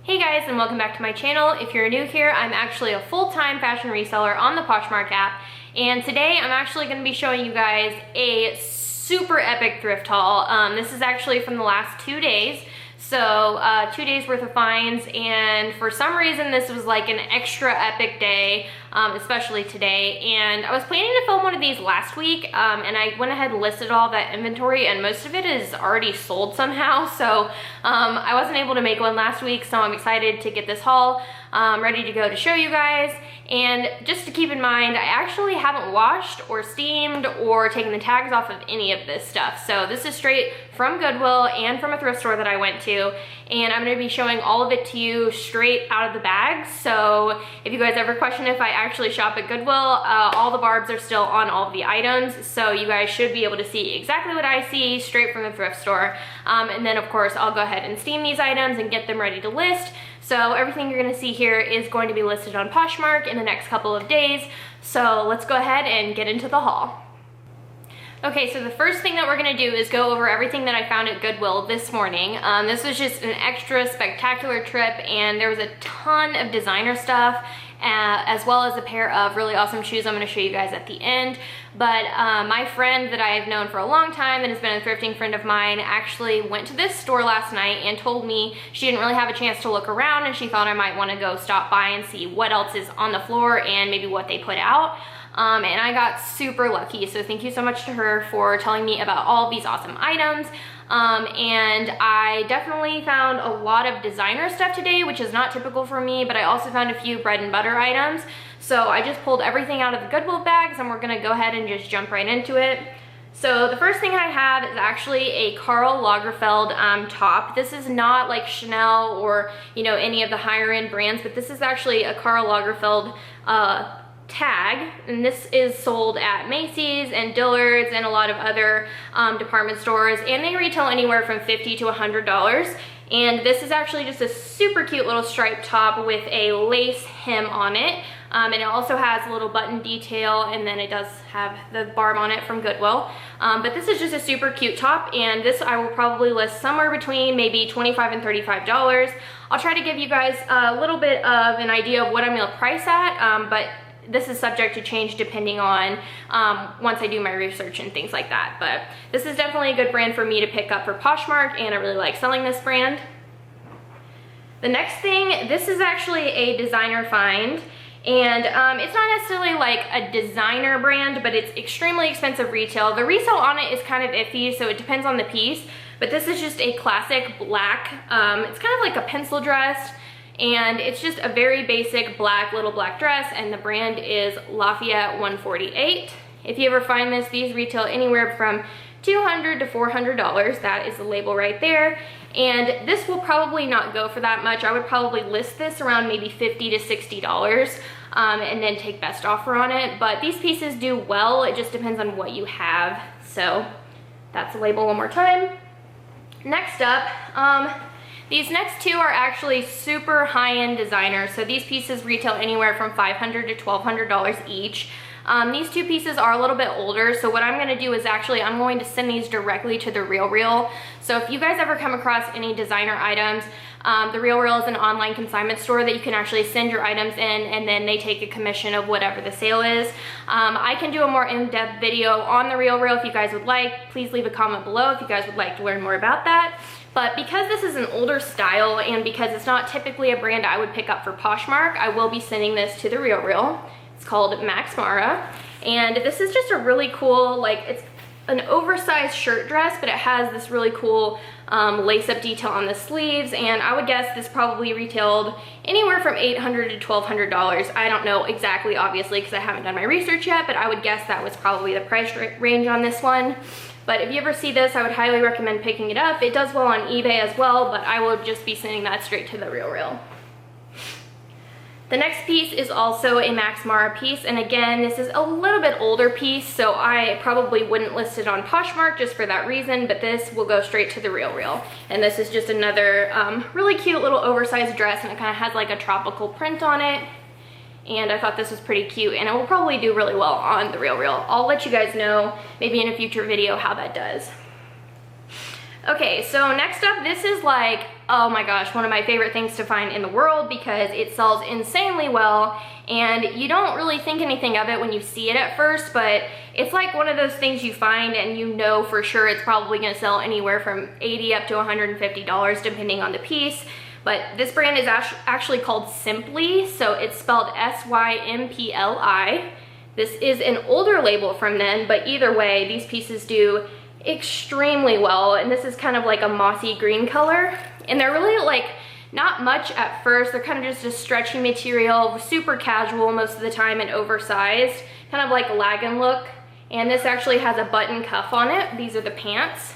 Hey guys, and welcome back to my channel. If you're new here, I'm actually a full-time fashion reseller on the Poshmark app, and today I'm actually going to be showing you guys a super epic thrift haul. This is actually from the last 2 days, so 2 days worth of finds, and for some reason this was like an extra epic day, especially today. And I was planning to film one of these last week, and I went ahead and listed all that inventory, and most of it is already sold somehow, so I wasn't able to make one last week, so I'm excited to get this haul ready to go to show you guys. And just to keep in mind, I actually haven't washed or steamed or taken the tags off of any of this stuff. So this is straight from Goodwill and from a thrift store that I went to, and I'm gonna be showing all of it to you straight out of the bag. So if you guys ever question if I actually shop at Goodwill, all the barbs are still on all of the items, so you guys should be able to see exactly what I see straight from the thrift store. And then of course I'll go ahead and steam these items and get them ready to list. So everything you're gonna see here is going to be listed on Poshmark in the next couple of days. So let's go ahead and get into the haul. Okay, so the first thing that we're gonna do is go over everything that I found at Goodwill this morning. This was just an extra spectacular trip, and there was a ton of designer stuff, as well as a pair of really awesome shoes I'm gonna show you guys at the end. But my friend that I've known for a long time and has been a thrifting friend of mine actually went to this store last night and told me she didn't really have a chance to look around, and she thought I might wanna go stop by and see what else is on the floor and maybe what they put out. And I got super lucky, so thank you so much to her for telling me about all of these awesome items. And I definitely found a lot of designer stuff today, which is not typical for me, but I also found a few bread and butter items. So I just pulled everything out of the Goodwill bags, and we're gonna go ahead and just jump right into it. So the first thing I have is actually a Karl Lagerfeld top. This is not like Chanel or, you know, any of the higher end brands, but this is actually a Karl Lagerfeld tag, and this is sold at Macy's and Dillard's and a lot of other department stores, and they retail anywhere from $50 to $100. And this is actually just a super cute little striped top with a lace hem on it, and it also has a little button detail, and then it does have the barb on it from Goodwill. But this is just a super cute top, and this I will probably list somewhere between maybe $25 and $35. I'll try to give you guys a little bit of an idea of what I'm gonna price at, but this is subject to change depending on once I do my research and things like that. But this is definitely a good brand for me to pick up for Poshmark, and I really like selling this brand. The next thing, this is actually a designer find, and it's not necessarily like a designer brand, but it's extremely expensive retail. The resale on it is kind of iffy, so it depends on the piece, but this is just a classic black, it's kind of like a pencil dress, and it's just a very basic black little black dress, and the brand is Lafayette 148. If you ever find this, these retail anywhere from $200 to $400. That is the label right there, and this will probably not go for that much. I would probably list this around maybe $50 to $60, and then take best offer on it. But these pieces do well, it just depends on what you have. So that's the label one more time. Next up, these next two are actually super high-end designer. So these pieces retail anywhere from $500 to $1,200 each. These two pieces are a little bit older, so what I'm gonna do is actually I'm going to send these directly to The RealReal. So if you guys ever come across any designer items, The RealReal is an online consignment store that you can actually send your items in, and then they take a commission of whatever the sale is. I can do a more in-depth video on The RealReal if you guys would like. Please leave a comment below if you guys would like to learn more about that. But because this is an older style, and because it's not typically a brand I would pick up for Poshmark, I will be sending this to The RealReal. It's called Max Mara, and this is just a really cool, like, it's an oversized shirt dress, but it has this really cool lace-up detail on the sleeves, and I would guess this probably retailed anywhere from $800 to $1,200. I don't know exactly, obviously, because I haven't done my research yet, but I would guess that was probably the price range on this one. But if you ever see this, I would highly recommend picking it up. It does well on eBay as well, but I will just be sending that straight to The RealReal. The next piece is also a Max Mara piece, and again, this is a little bit older piece, so I probably wouldn't list it on Poshmark just for that reason, but this will go straight to The RealReal. And this is just another really cute little oversized dress, and it kind of has like a tropical print on it. And I thought this was pretty cute, and it will probably do really well on The RealReal. I'll let you guys know maybe in a future video how that does. Okay, so next up, this is like oh my gosh, one of my favorite things to find in the world because it sells insanely well, and you don't really think anything of it when you see it at first, but it's like one of those things you find and you know for sure it's probably gonna sell anywhere from $80 up to $150 depending on the piece. But this brand is actually called Simply, so it's spelled S-Y-M-P-L-I. This is an older label from then, but either way, these pieces do extremely well, and this is kind of like a mossy green color, and they're really like not much at first. They're kind of just a stretchy material, super casual most of the time and oversized, kind of like a lagging look. And this actually has a button cuff on it. These are the pants,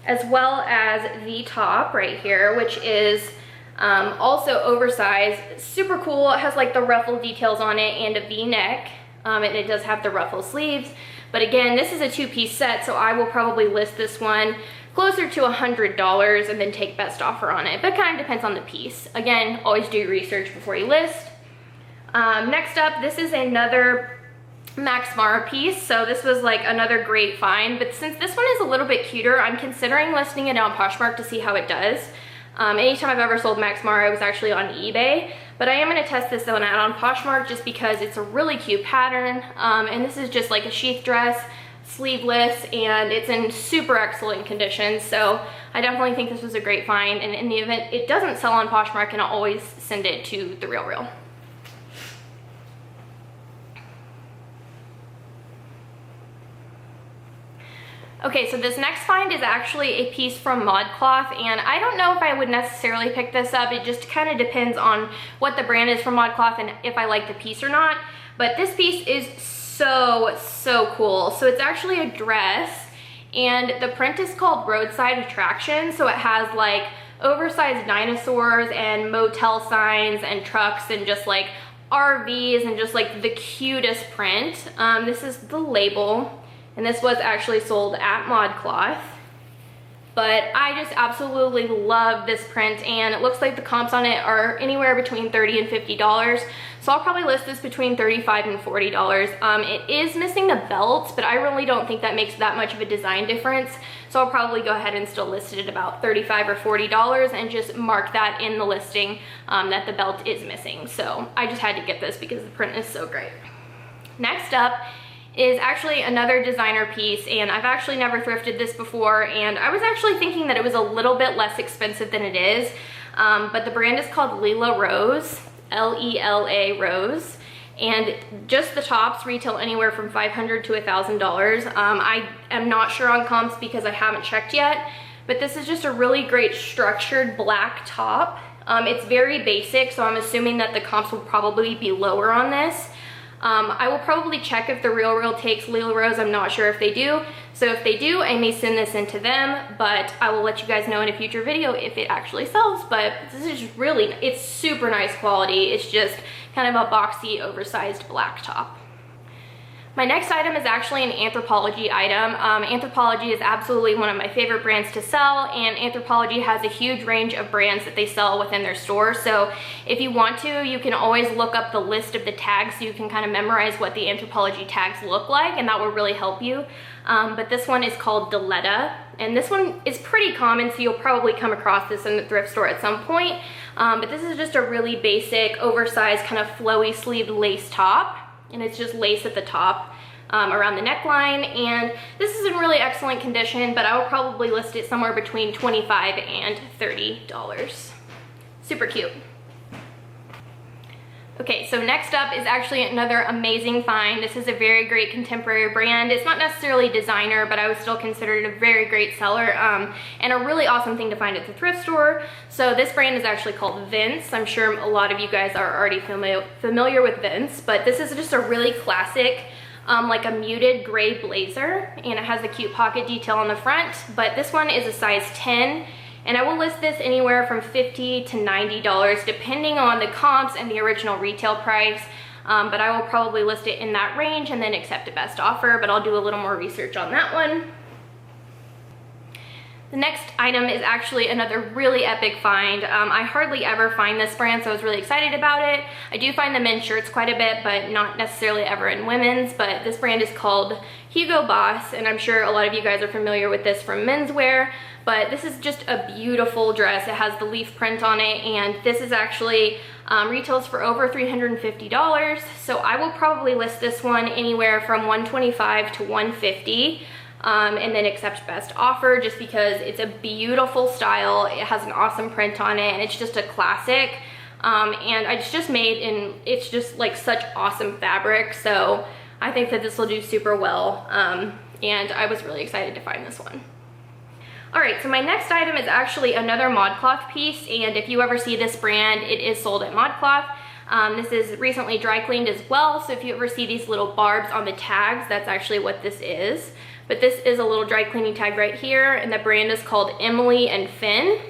as well as the top right here, which is also oversized, super cool. It has like the ruffle details on it and a V-neck, and it does have the ruffle sleeves. But again, this is a two-piece set, so I will probably list this one closer to $100 and then take best offer on it, but it kind of depends on the piece. Again, always do your research before you list. Next up, this is another Max Mara piece. So this was like another great find, but since this one is a little bit cuter, I'm considering listing it on Poshmark to see how it does. Anytime I've ever sold Max Mara, it was actually on eBay, but I am going to test this one out on Poshmark just because it's a really cute pattern, and this is just like a sheath dress, sleeveless, and it's in super excellent condition, so I definitely think this was a great find, and in the event it doesn't sell on Poshmark, and I'll always send it to The RealReal. Okay, so this next find is actually a piece from ModCloth, and I don't know if I would necessarily pick this up. It just kind of depends on what the brand is from ModCloth and if I like the piece or not. But this piece is so cool. So it's actually a dress, and the print is called Roadside Attraction. So it has like oversized dinosaurs and motel signs and trucks and just like RVs and just like the cutest print. This is the label. And this was actually sold at ModCloth. But I just absolutely love this print, and it looks like the comps on it are anywhere between $30 and $50. So I'll probably list this between $35 and $40. It is missing the belt, but I really don't think that makes that much of a design difference. So I'll probably go ahead and still list it at about $35 or $40 and just mark that in the listing that the belt is missing. So I just had to get this because the print is so great. Next up is actually another designer piece, and I've actually never thrifted this before, and I was actually thinking that it was a little bit less expensive than it is, but the brand is called Lularoe, L-E-L-A Rose, and just the tops retail anywhere from $500 to $1,000. I am not sure on comps because I haven't checked yet, but this is just a really great structured black top. It's very basic, so I'm assuming that the comps will probably be lower on this. I will probably check if The RealReal takes Lularoe. I'm not sure if they do. So if they do, I may send this into them, but I will let you guys know in a future video if it actually sells. But this is really, it's super nice quality. It's just kind of a boxy, oversized black top. My next item is actually an Anthropology item. Anthropology is absolutely one of my favorite brands to sell, and Anthropology has a huge range of brands that they sell within their store. So if you want to, you can always look up the list of the tags so you can kind of memorize what the Anthropology tags look like, and that will really help you. But this one is called Diletta, and this one is pretty common, so you'll probably come across this in the thrift store at some point. But this is just a really basic, oversized, kind of flowy sleeved lace top. And it's just lace at the top around the neckline, and this is in really excellent condition, but I will probably list it somewhere between $25 and $30. Super cute. Okay, so next up is actually another amazing find. This is a very great contemporary brand. It's not necessarily designer, but I would still consider it a very great seller, and a really awesome thing to find at the thrift store. So this brand is actually called Vince. I'm sure a lot of you guys are already familiar with Vince, but this is just a really classic, like a muted gray blazer, and it has the cute pocket detail on the front, but this one is a size 10. And I will list this anywhere from $50 to $90 depending on the comps and the original retail price, but I will probably list it in that range and then accept a best offer, but I'll do a little more research on that one. The next item is actually another really epic find. I hardly ever find this brand, so I was really excited about it. I do find the men's shirts quite a bit, but not necessarily ever in women's, but this brand is called Hugo Boss, and I'm sure a lot of you guys are familiar with this from menswear, but this is just a beautiful dress. It has the leaf print on it, and this is actually retails for over $350, so I will probably list this one anywhere from $125 to $150. And then accept best offer just because it's a beautiful style. It has an awesome print on it, and it's just a classic. And it's just made in, it's just like such awesome fabric, so I think that this will do super well. And I was really excited to find this one. Alright, so my next item is actually another ModCloth piece, and if you ever see this brand, it is sold at ModCloth. This is recently dry cleaned as well, so if you ever see these little barbs on the tags, that's actually what this is. But this is a little dry cleaning tag right here, and the brand is called Emily and Finn.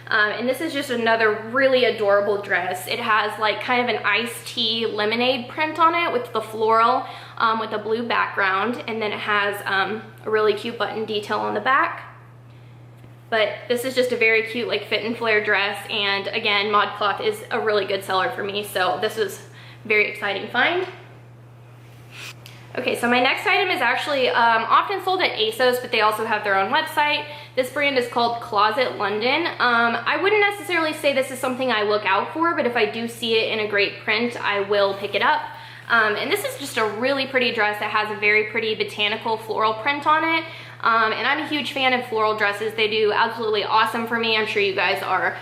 And this is just another really adorable dress. It has like kind of an iced tea lemonade print on it with the floral with a blue background, and then it has a really cute button detail on the back. But this is just a very cute like fit and flare dress, and again, ModCloth is a really good seller for me, so this was a very exciting find. Okay, so my next item is actually often sold at ASOS, but they also have their own website. This brand is called Closet London. I wouldn't necessarily say this is something I look out for, but if I do see it in a great print, I will pick it up. And this is just a really pretty dress that has a very pretty botanical floral print on it. And I'm a huge fan of floral dresses. They do absolutely awesome for me. I'm sure you guys are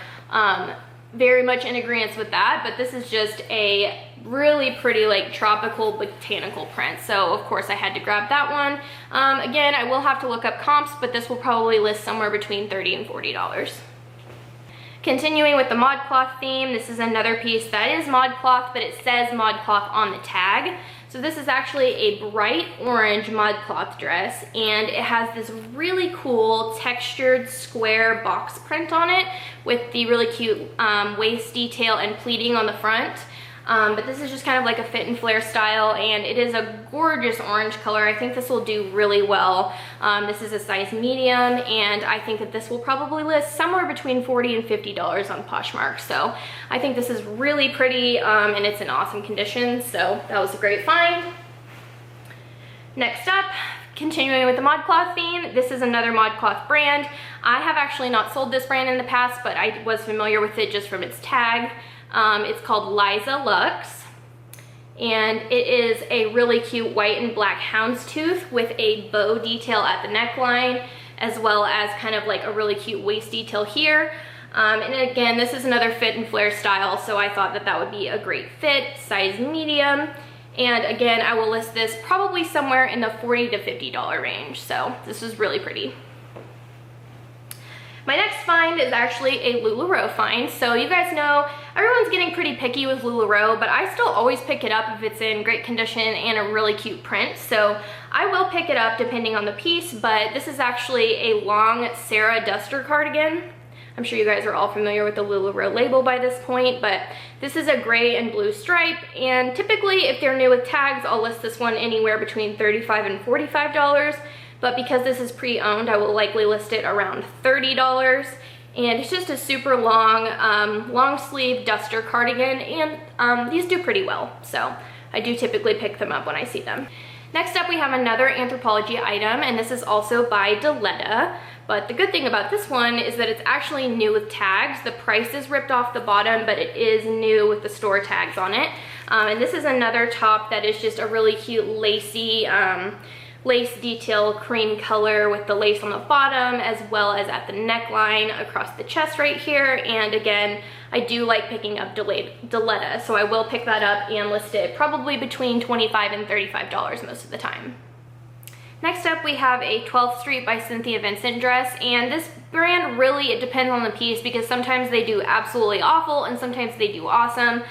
very much in agreement with that, but this is just a really pretty like tropical botanical print, so of course I had to grab that one. Again, I will have to look up comps, but this will probably list somewhere between $30 and $40. Continuing with the ModCloth theme, this is another piece that is ModCloth, but it says ModCloth on the tag. So this is actually a bright orange ModCloth dress, and it has this really cool textured square box print on it with the really cute waist detail and pleating on the front. But this is just kind of like a fit and flare style, and it is a gorgeous orange color. I think this will do really well. This is a size medium, and I think that this will probably list somewhere between $40 and $50 on Poshmark. So I think this is really pretty, and it's in awesome condition, so that was a great find. Next up, continuing with the ModCloth theme, this is another ModCloth brand. I have actually not sold this brand in the past, but I was familiar with it just from its tag. It's called Liza Lux, and it is a really cute white and black houndstooth with a bow detail at the neckline, as well as kind of like a really cute waist detail here. And again, this is another fit and flare style, so I thought that that would be a great fit, size medium. And again, I will list this probably somewhere in the $40 to $50 range, so this is really pretty. My next find is actually a Lularoe find. So you guys know everyone's getting pretty picky with Lularoe, but I still always pick it up if it's in great condition and a really cute print. So I will pick it up depending on the piece, but this is actually a long Sarah duster cardigan. I'm sure you guys are all familiar with the Lularoe label by this point, but this is a gray and blue stripe, and typically if they're new with tags, I'll list this one anywhere between $35 and $45. But because this is pre-owned, I will likely list it around $30. And it's just a super long, long sleeve duster cardigan, and these do pretty well. So I do typically pick them up when I see them. Next up, we have another Anthropology item, and this is also by Diletta. But the good thing about this one is that it's actually new with tags. The price is ripped off the bottom, but it is new with the store tags on it. And this is another top that is just a really cute lacy, lace detail cream color with the lace on the bottom as well as at the neckline across the chest right here. And again, I do like picking up Diletta, so I will pick that up and list it probably between $25 and $35 most of the time. Next up, we have a 12th Street by Cynthia Vincent dress, and this brand really, it depends on the piece because sometimes they do absolutely awful and sometimes they do awesome.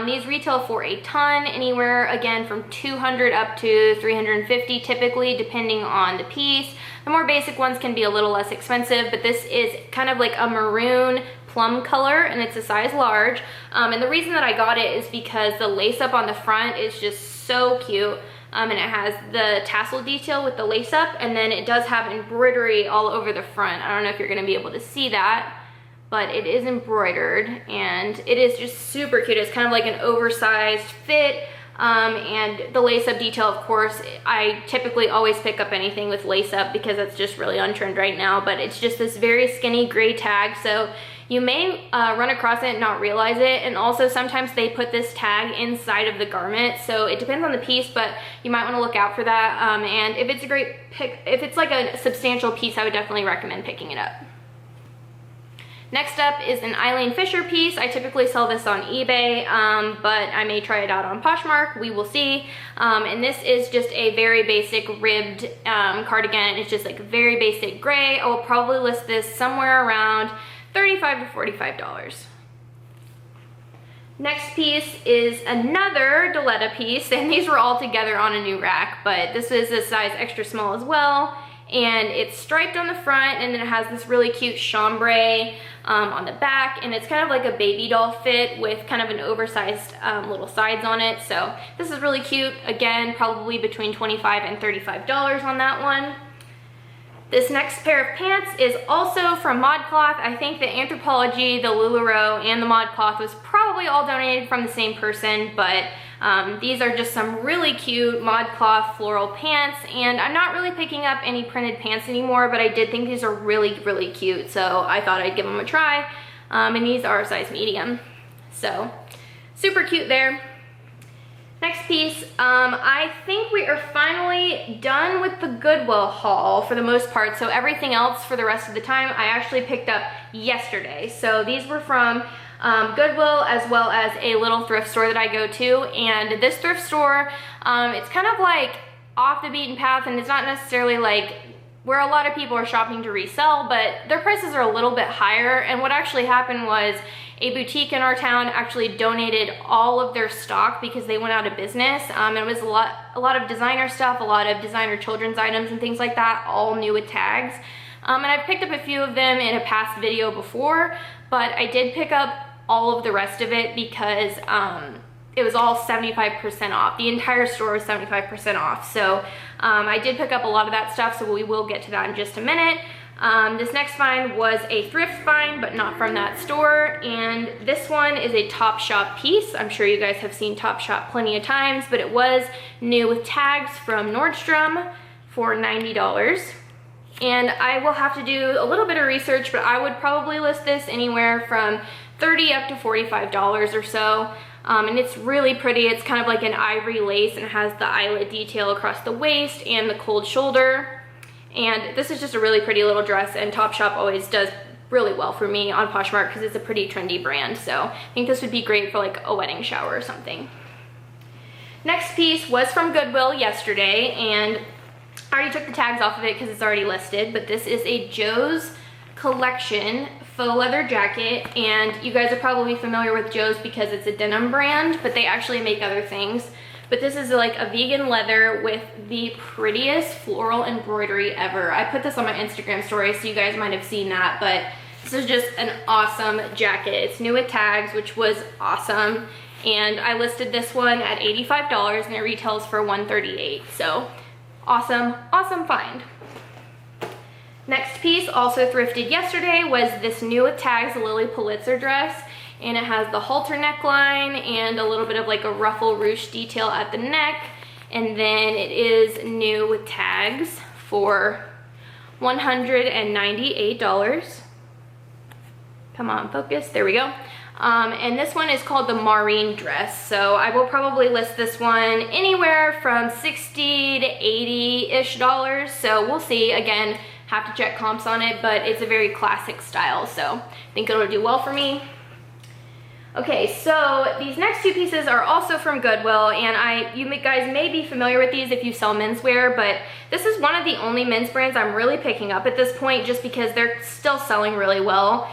These retail for a ton, anywhere again from $200 up to $350 typically, depending on the piece. The more basic ones can be a little less expensive, but this is kind of like a maroon plum color, and it's a size large. And the reason that I got it is because the lace up on the front is just so cute. and it has the tassel detail with the lace up, and then it does have embroidery all over the front. I don't know if you're gonna be able to see that, but it is embroidered, and it is just super cute. It's kind of like an oversized fit, and the lace up detail, of course, I typically always pick up anything with lace up because it's just really on trend right now, but it's just this very skinny gray tag, so you may run across it and not realize it. And also sometimes they put this tag inside of the garment, so it depends on the piece, but you might want to look out for that. And if it's a great pick, if it's like a substantial piece, I would definitely recommend picking it up. Next up is an Eileen Fisher piece. I typically sell this on eBay, but I may try it out on Poshmark. We will see. And this is just a very basic ribbed cardigan. It's just like very basic gray. I will probably list this somewhere around $35 to $45. Next piece is another Diletta piece, and these were all together on a new rack, but this is a size extra small as well. And it's striped on the front, and then it has this really cute chambray on the back, and it's kind of like a baby doll fit with kind of an oversized little sides on it. So this is really cute. Again, probably between $25 and $35 on that one. This next pair of pants is also from ModCloth. I think the Anthropology, the Lularoe, and the ModCloth was probably all donated from the same person, but these are just some really cute ModCloth floral pants, and I'm not really picking up any printed pants anymore, but I did think these are really, really cute, so I thought I'd give them a try, and these are a size medium, so super cute there. Next piece, I think we are finally done with the Goodwill haul for the most part, so everything else for the rest of the time I actually picked up yesterday. So these were from Goodwill, as well as a little thrift store that I go to, and this thrift store, it's kind of like off the beaten path, and it's not necessarily like where a lot of people are shopping to resell, but their prices are a little bit higher. And what actually happened was a boutique in our town actually donated all of their stock because they went out of business. And it was a lot of designer stuff, a lot of designer children's items and things like that, all new with tags. And I've picked up a few of them in a past video before, but I did pick up all of the rest of it because it was all 75% off. The entire store was 75% off. So I did pick up a lot of that stuff, so we will get to that in just a minute. This next find was a thrift find, but not from that store. And this one is a Topshop piece. I'm sure you guys have seen Topshop plenty of times, but it was new with tags from Nordstrom for $90. And I will have to do a little bit of research, but I would probably list this anywhere from $30 up to $45 or so. And it's really pretty. It's kind of like an ivory lace, and it has the eyelet detail across the waist and the cold shoulder. And this is just a really pretty little dress, and Topshop always does really well for me on Poshmark because it's a pretty trendy brand. So I think this would be great for like a wedding shower or something. Next piece was from Goodwill yesterday, and I already took the tags off of it because it's already listed, but this is a Joe's Collection faux leather jacket, and you guys are probably familiar with Joe's because it's a denim brand, but they actually make other things. But this is like a vegan leather with the prettiest floral embroidery ever. I put this on my Instagram story, so you guys might have seen that, but this is just an awesome jacket. It's new with tags, which was awesome, and I listed this one at $85 and it retails for $138. So awesome, awesome find. Next piece, also thrifted yesterday, was this new with tags Lilly Pulitzer dress, and it has the halter neckline and a little bit of like a ruffle ruche detail at the neck, and then it is new with tags for $198. Come on, focus, there we go. And this one is called the Maureen dress, so I will probably list this one anywhere from $60 to $80-ish, so we'll see. Again, have to check comps on it, but it's a very classic style, so I think it'll do well for me. Okay, so these next two pieces are also from Goodwill, and you guys may be familiar with these if you sell menswear, but this is one of the only men's brands I'm really picking up at this point just because they're still selling really well.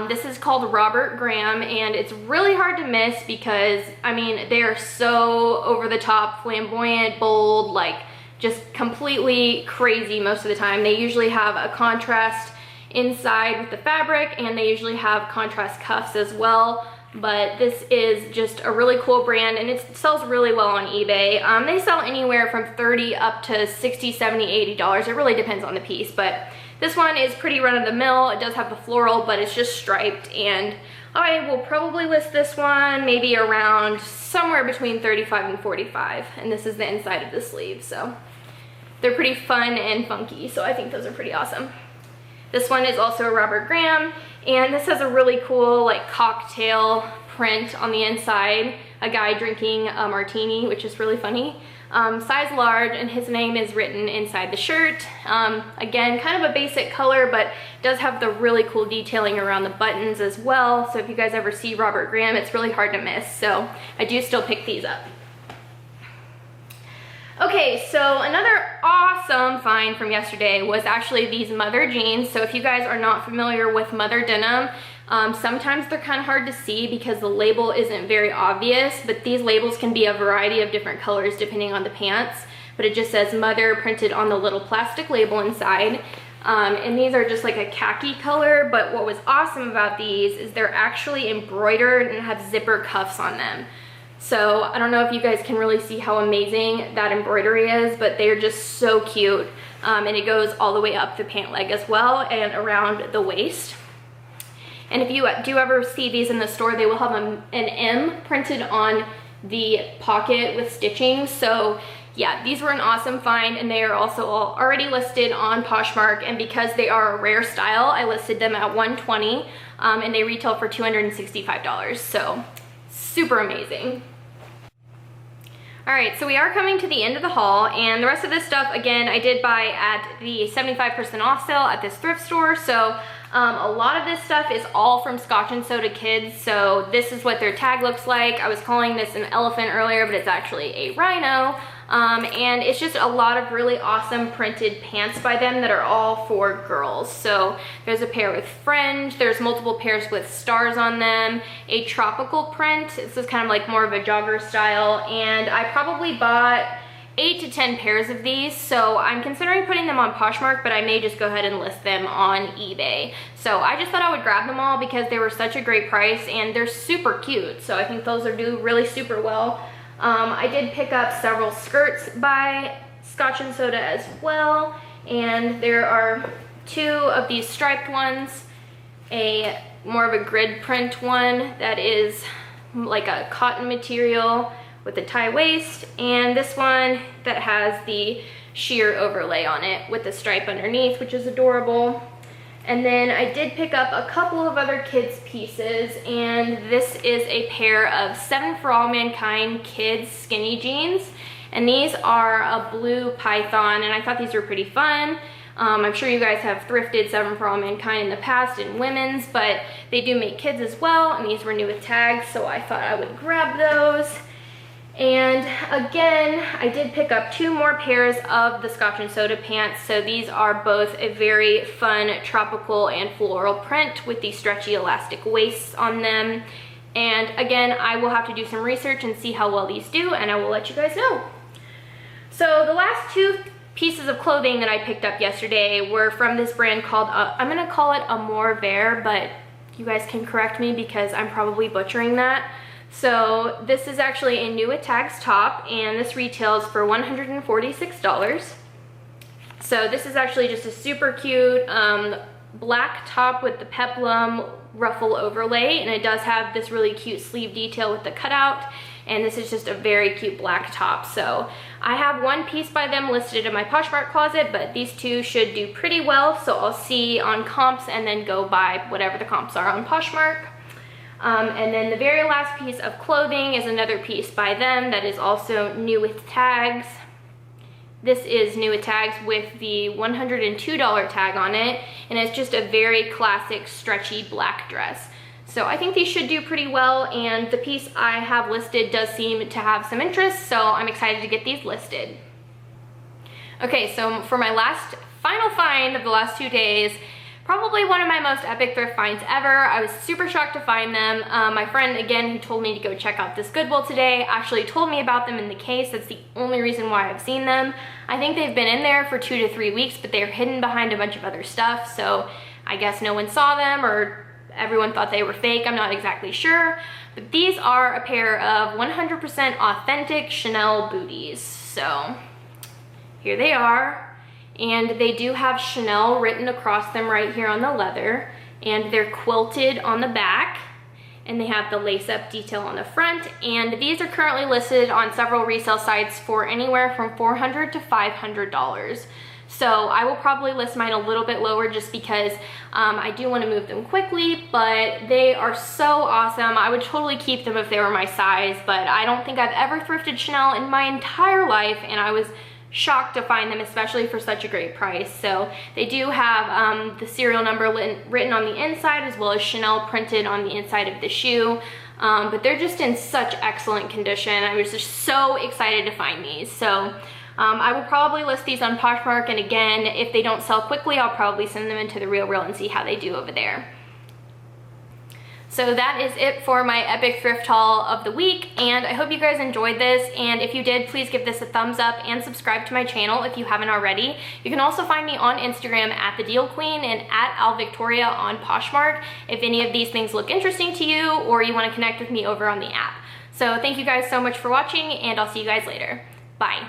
This is called Robert Graham, and it's really hard to miss because, I mean, they are so over the top, flamboyant, bold, like just completely crazy most of the time. They usually have a contrast inside with the fabric, and they usually have contrast cuffs as well. But this is just a really cool brand, and it sells really well on eBay. They sell anywhere from $30 up to $60, $70, $80. It really depends on the piece, but this one is pretty run-of-the-mill. It does have the floral, but it's just striped, and I will probably list this one maybe around somewhere between $35 and $45, and this is the inside of the sleeve, so they're pretty fun and funky, so I think those are pretty awesome. This one is also a Robert Graham, and this has a really cool like cocktail print on the inside, a guy drinking a martini, which is really funny. Size large, and his name is written inside the shirt. Again, kind of a basic color, but does have the really cool detailing around the buttons as well. So if you guys ever see Robert Graham, it's really hard to miss. So I do still pick these up. Okay, so another awesome find from yesterday was actually these Mother jeans. So if you guys are not familiar with Mother denim, sometimes they're kind of hard to see because the label isn't very obvious, but these labels can be a variety of different colors depending on the pants. But it just says Mother printed on the little plastic label inside. And these are just like a khaki color, but what was awesome about these is they're actually embroidered and have zipper cuffs on them. So I don't know if you guys can really see how amazing that embroidery is, but they're just so cute. And it goes all the way up the pant leg as well and around the waist. And if you do ever see these in the store, they will have an M printed on the pocket with stitching. So yeah, these were an awesome find, and they are also already listed on Poshmark, and because they are a rare style, I listed them at $120, and they retail for $265. So super amazing. All right, so we are coming to the end of the haul, and the rest of this stuff, again, I did buy at the 75% off sale at this thrift store. So a lot of this stuff is all from Scotch and Soda Kids. So this is what their tag looks like. I was calling this an elephant earlier, but it's actually a rhino. And it's just a lot of really awesome printed pants by them that are all for girls. So there's a pair with Friend, there's multiple pairs with stars on them, a tropical print. This is kind of like more of a jogger style, and I probably bought 8 to 10 pairs of these. So I'm considering putting them on Poshmark, but I may just go ahead and list them on eBay. So I just thought I would grab them all because they were such a great price, and they're super cute. So I think those are do really super well. I did pick up several skirts by Scotch and Soda as well, and there are 2 of these striped ones, a more of a grid print one that is like a cotton material with a tie waist, and this one that has the sheer overlay on it with the stripe underneath, which is adorable. And then I did pick up a couple of other kids pieces, and this is a pair of 7 for All Mankind kids skinny jeans, and these are a blue python, and I thought these were pretty fun. I'm sure you guys have thrifted 7 for All Mankind in the past in women's, but they do make kids as well, and these were new with tags, so I thought I would grab those. And again, I did pick up 2 more pairs of the Scotch and Soda pants. So these are both a very fun tropical and floral print with the stretchy elastic waists on them. And again, I will have to do some research and see how well these do, and I will let you guys know. So the last 2 pieces of clothing that I picked up yesterday were from this brand called, I'm gonna call it Amour Vert, but you guys can correct me because I'm probably butchering that. So this is actually a new with tags top, and this retails for $146. So this is actually just a super cute black top with the peplum ruffle overlay, and it does have this really cute sleeve detail with the cutout, and this is just a very cute black top. So I have 1 piece by them listed in my Poshmark closet, but these 2 should do pretty well, so I'll see on comps and then go buy whatever the comps are on Poshmark. And then the very last piece of clothing is another piece by them that is also new with tags. This is new with tags with the $102 tag on it, and it's just a very classic stretchy black dress. So I think these should do pretty well, and the piece I have listed does seem to have some interest, so I'm excited to get these listed. Okay, so for my final find of the last 2 days, probably one of my most epic thrift finds ever. I was super shocked to find them. My friend, again, who told me to go check out this Goodwill today, actually told me about them in the case. That's the only reason why I've seen them. I think they've been in there for 2 to 3 weeks, but they're hidden behind a bunch of other stuff, so I guess no one saw them or everyone thought they were fake. I'm not exactly sure. But these are a pair of 100% authentic Chanel booties. So here they are. And they do have Chanel written across them right here on the leather. And they're quilted on the back. And they have the lace-up detail on the front. And these are currently listed on several resale sites for anywhere from $400 to $500. So I will probably list mine a little bit lower just because I do want to move them quickly, but they are so awesome. I would totally keep them if they were my size, but I don't think I've ever thrifted Chanel in my entire life, and I was shocked to find them, especially for such a great price. So they do have the serial number written on the inside, as well as Chanel printed on the inside of the shoe. But they're just in such excellent condition. I was just so excited to find these. So I will probably list these on Poshmark, and again, if they don't sell quickly, I'll probably send them into the Real and see how they do over there. So that is it for my epic thrift haul of the week, and I hope you guys enjoyed this, and if you did, please give this a thumbs up and subscribe to my channel if you haven't already. You can also find me on Instagram at The Deal Queen and at AlVictoria on Poshmark if any of these things look interesting to you or you want to connect with me over on the app. So thank you guys so much for watching, and I'll see you guys later. Bye.